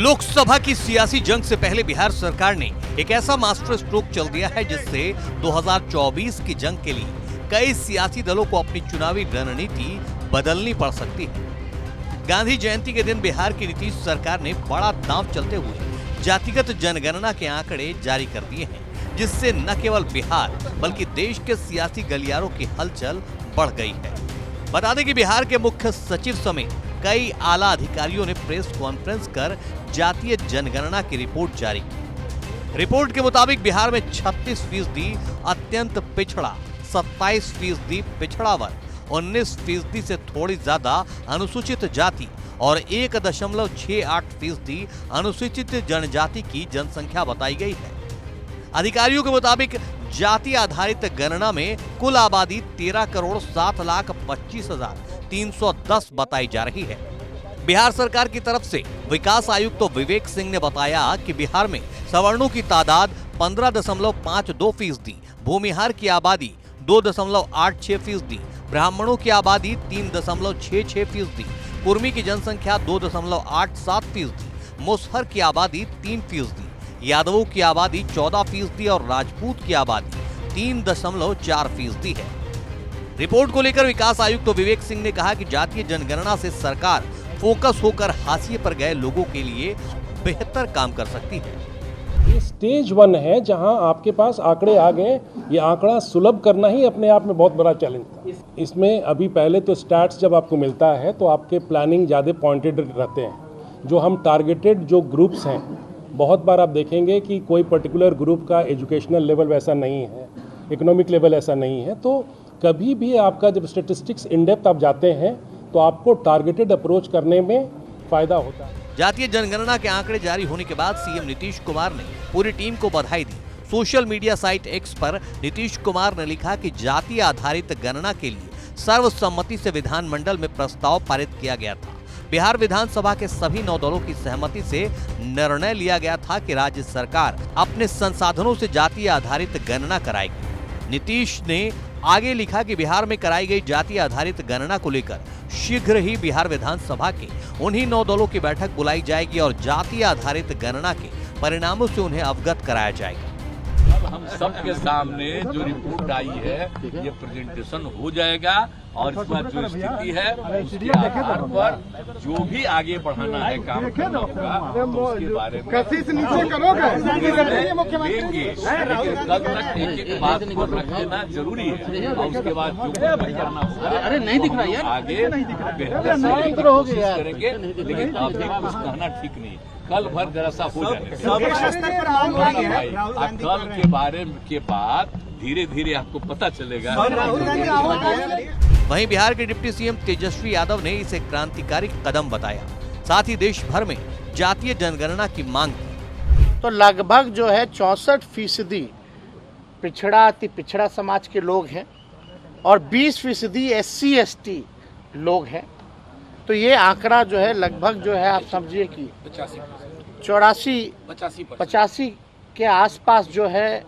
लोकसभा की सियासी जंग से पहले बिहार सरकार ने एक ऐसा मास्टर स्ट्रोक चल दिया है जिससे 2024 की जंग के लिए कई सियासी दलों को अपनी चुनावी रणनीति बदलनी पड़ सकती है। गांधी जयंती के दिन बिहार की नीतीश सरकार ने बड़ा दांव चलते हुए जातिगत जनगणना के आंकड़े जारी कर दिए हैं, जिससे न केवल बिहार बल्कि देश के सियासी गलियारों की हलचल बढ़ गई है। बता दें कि बिहार के मुख्य सचिव समेत कई आला अधिकारियों ने प्रेस कॉन्फ्रेंस कर जातीय जनगणना की रिपोर्ट जारी की। रिपोर्ट के मुताबिक बिहार में 36% अत्यंत पिछड़ा, 27% पिछड़ा वर्ग, 19% से थोड़ी ज्यादा अनुसूचित जाति और 1.68% अनुसूचित जनजाति की जनसंख्या बताई गई है। अधिकारियों के मुताबिक जाति आधारित गणना में कुल आबादी 13,07,25,310 बताई जा रही है। बिहार सरकार की तरफ से विकास आयुक्त तो विवेक सिंह ने बताया कि बिहार में सवर्णों की तादाद 15.52%, भूमिहार की आबादी 2.86%, ब्राह्मणों की आबादी 3.66%, कुर्मी की जनसंख्या 2.87%, मुसहर की आबादी 3%, यादवों की आबादी 14% और राजपूत की आबादी 3.4% है। रिपोर्ट को लेकर विकास आयुक्त तो विवेक सिंह ने कहा कि जातीय जनगणना से सरकार फोकस होकर हाशिए पर गए लोगों के लिए बेहतर काम कर सकती है। ये स्टेज 1 है जहां आपके पास आंकड़े आ गए। ये आंकड़ा सुलभ करना ही अपने आप में बहुत बड़ा चैलेंज था। इसमें अभी पहले तो स्टैट्स जब आपको मिलता है तो आपके प्लानिंग ज़्यादा पॉइंटेड रहते हैं। जो हम टारगेटेड जो ग्रुप्स हैं, बहुत बार आप देखेंगे कि कोई पर्टिकुलर ग्रुप का एजुकेशनल लेवल वैसा नहीं है, इकोनॉमिक लेवल ऐसा नहीं है, तो कभी भी आपका जब स्टेटिस्टिक्स इन डेप्थ आप जाते हैं तो आपको टारगेटेड अप्रोच करने में फ़ायदा होता है। जातीय जनगणना के आंकड़े जारी होने के बाद सीएम नीतीश कुमार ने पूरी टीम को बधाई दी। सोशल मीडिया साइट एक्स पर नीतीश कुमार ने लिखा कि जाति आधारित गणना के लिए सर्वसम्मति से विधानमंडल में प्रस्ताव पारित किया गया था। बिहार विधानसभा के सभी 9 दलों की सहमति से निर्णय लिया गया था कि राज्य सरकार अपने संसाधनों से जाति आधारित गणना कराएगी। नीतीश ने आगे लिखा कि बिहार में कराई गई जाति आधारित गणना को लेकर शीघ्र ही बिहार विधानसभा के उन्हीं 9 दलों की बैठक बुलाई जाएगी और जाति आधारित गणना के परिणामों से उन्हें अवगत कराया जाएगा। अब हम सबके सामने जो रिपोर्ट आई है ये प्रेजेंटेशन हो जाएगा और इसमें जो स्थिति है उसके आधार पर जो भी आगे बढ़ाना है काम करना होगा तो उसके बारे में लेंगे। लेकिन कल तक एक बात को रख देना जरूरी है और उसके बाद जो करना होगा अरे नहीं दिख रहा यार आगे बेहतर कोशिश करेंगे। लेकिन अभी कुछ कहना ठीक नहीं, कल भर जरा सा हो जाने कल के बारे के बाद धीरे धीरे आपको पता चलेगा। वहीं बिहार के डिप्टी सीएम तेजस्वी यादव ने इसे क्रांतिकारी कदम बताया, साथ ही देश भर में जातीय जनगणना की मांग की। तो लगभग जो है 64% पिछड़ा अति पिछड़ा समाज के लोग हैं और 20% SC ST लोग हैं। तो ये आंकड़ा जो है लगभग जो है आप समझिए कि 85 के आसपास जो है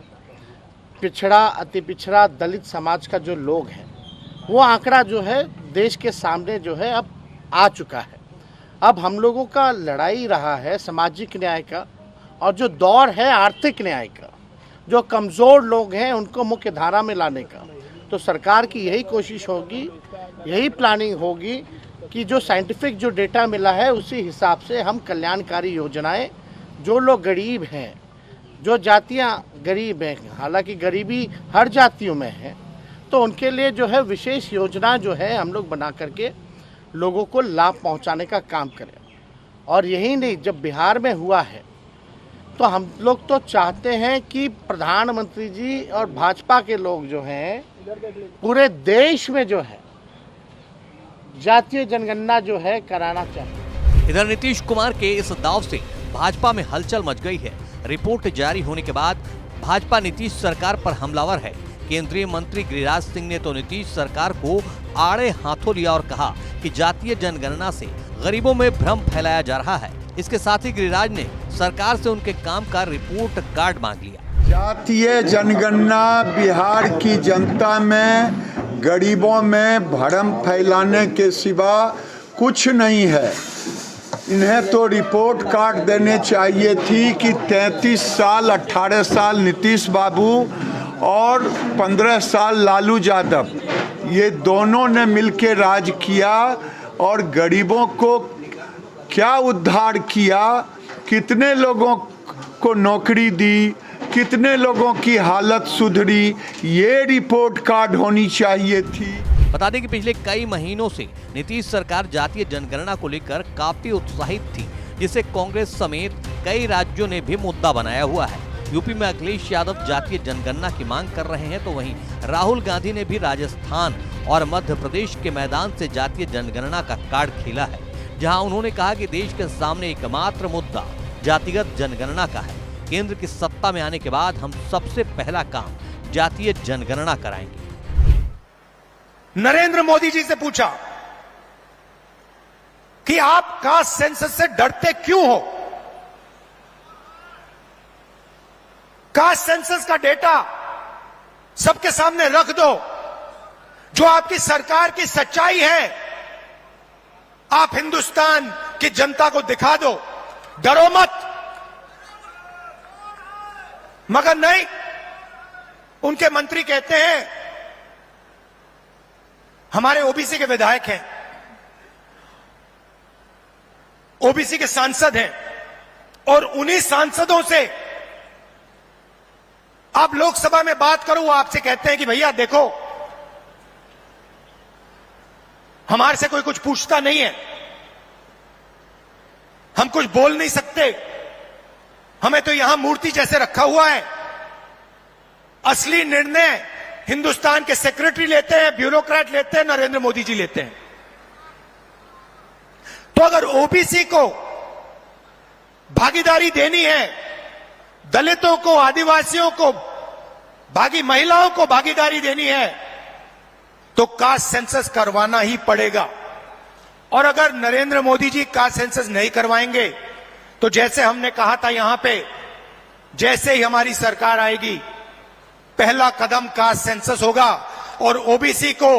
पिछड़ा अति पिछड़ा दलित समाज का जो लोग हैं वो आंकड़ा जो है देश के सामने जो है अब आ चुका है। अब हम लोगों का लड़ाई रहा है सामाजिक न्याय का और जो दौर है आर्थिक न्याय का। जो कमज़ोर लोग हैं उनको मुख्य धारा में लाने का। तो सरकार की यही कोशिश होगी, यही प्लानिंग होगी कि जो साइंटिफिक जो डेटा मिला है उसी हिसाब से हम कल्याणकारी योजनाएं, जो लोग गरीब हैं, जो जातियां गरीब हैं, हालांकि गरीबी हर जातियों में है, तो उनके लिए जो है विशेष योजना जो है हम लोग बना करके लोगों को लाभ पहुंचाने का काम करें। और यही नहीं, जब बिहार में हुआ है तो हम लोग तो चाहते हैं कि प्रधानमंत्री जी और भाजपा के लोग जो हैं पूरे देश में जो है जातीय जनगणना जो है कराना चाहिए। इधर नीतीश कुमार के इस दाव से भाजपा में हलचल मच गई है। रिपोर्ट जारी होने के बाद भाजपा नीतीश सरकार पर हमलावर है। केंद्रीय मंत्री गिरिराज सिंह ने तो नीतीश सरकार को आड़े हाथों लिया और कहा कि जातीय जनगणना से गरीबों में भ्रम फैलाया जा रहा है। इसके साथ ही गिरिराज ने सरकार से उनके काम का रिपोर्ट कार्ड मांग लिया। जातीय जनगणना बिहार की जनता में, गरीबों में भ्रम फैलाने के सिवा कुछ नहीं है। इन्हें तो रिपोर्ट कार्ड देने चाहिए थी कि 33 साल 18 साल नीतीश बाबू और 15 साल लालू यादव, ये दोनों ने मिलकर राज किया और गरीबों को क्या उद्धार किया, कितने लोगों को नौकरी दी, कितने लोगों की हालत सुधरी, ये रिपोर्ट कार्ड होनी चाहिए थी। बता दें कि पिछले कई महीनों से नीतीश सरकार जातीय जनगणना को लेकर काफी उत्साहित थी, जिसे कांग्रेस समेत कई राज्यों ने भी मुद्दा बनाया हुआ है। यूपी में अखिलेश यादव जातीय जनगणना की मांग कर रहे हैं, तो वहीं राहुल गांधी ने भी राजस्थान और मध्य प्रदेश के मैदान से जातीय जनगणना का कार्ड खेला है, जहां उन्होंने कहा कि देश के सामने एकमात्र मुद्दा जातिगत जनगणना का है। केंद्र की सत्ता में आने के बाद हम सबसे पहला काम जातीय जनगणना कराएंगे। नरेंद्र मोदी जी से पूछा कि आप कास्ट सेंसस से डरते क्यों हो? कास्ट सेंसस का डेटा सबके सामने रख दो, जो आपकी सरकार की सच्चाई है, आप हिंदुस्तान की जनता को दिखा दो, डरो मत। मगर नहीं, उनके मंत्री कहते हैं हमारे ओबीसी के विधायक हैं, ओबीसी के सांसद हैं, और उन्हीं सांसदों से आप लोकसभा में बात करो, वो आपसे कहते हैं कि भैया देखो, हमारे से कोई कुछ पूछता नहीं है, हम कुछ बोल नहीं सकते, हमें तो यहां मूर्ति जैसे रखा हुआ है। असली निर्णय हिंदुस्तान के सेक्रेटरी लेते हैं, ब्यूरोक्रेट लेते हैं, नरेंद्र मोदी जी लेते हैं। तो अगर ओबीसी को भागीदारी देनी है, दलितों को, आदिवासियों को, महिलाओं को भागीदारी देनी है, तो कास्ट सेंसस करवाना ही पड़ेगा। और अगर नरेंद्र मोदी जी कास्ट सेंसस नहीं करवाएंगे, तो जैसे हमने कहा था यहां पे, जैसे ही हमारी सरकार आएगी, पहला कदम कास्ट सेंसस होगा, और ओबीसी को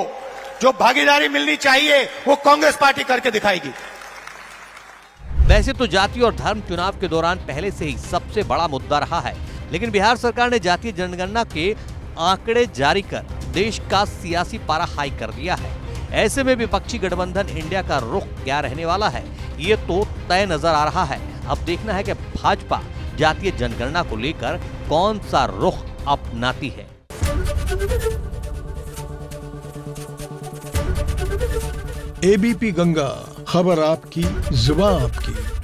जो भागीदारी मिलनी चाहिए वो कांग्रेस पार्टी करके दिखाएगी। वैसे तो जाति और धर्म चुनाव के दौरान पहले से ही सबसे बड़ा मुद्दा रहा है, लेकिन बिहार सरकार ने जातीय जनगणना के आंकड़े जारी कर देश का सियासी पारा हाई कर दिया है। ऐसे में विपक्षी गठबंधन इंडिया का रुख क्या रहने वाला है, ये तो तय नजर आ रहा है। अब देखना है कि भाजपा जातीय जनगणना को लेकर कौन सा रुख अपनाती है। एबीपी गंगा, खबर आपकी, जुबान आपकी।